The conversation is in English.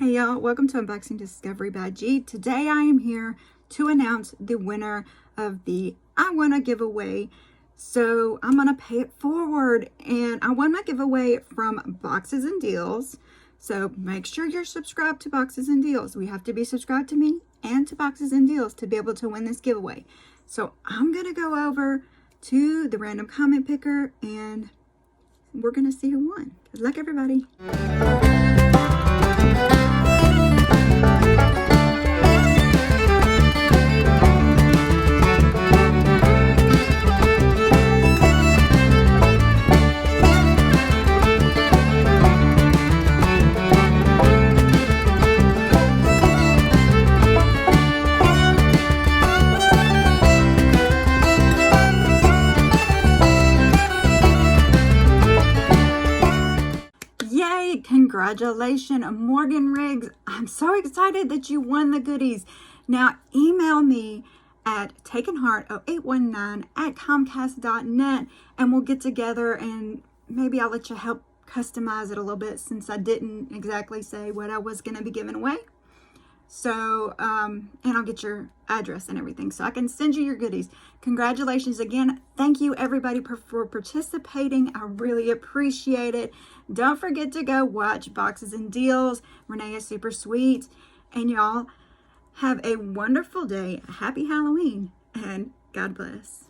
Hey y'all, welcome to Unboxing Discovery by G. Today I am here to announce the winner of the I Wanna giveaway. So I'm gonna pay it forward, and I won my giveaway from Boxes and Deals. So make sure you're subscribed to Boxes and Deals. We have to be subscribed to me and to Boxes and Deals to be able to win this giveaway. So I'm gonna go over to the random comment picker and we're gonna see who won. Good luck, everybody. Yay, congratulations, Morgan Riggs. I'm so excited that you won the goodies. Now email me at takenheart0819@comcast.net and we'll get together and maybe I'll let you help customize it a little bit since I didn't exactly say what I was going to be giving away. So, and I'll get your address and everything so I can send you your goodies. Congratulations again. Thank you everybody for participating. I really appreciate it. Don't forget to go watch Boxes and Deals. Renee is super sweet. And y'all have a wonderful day. Happy Halloween and God bless.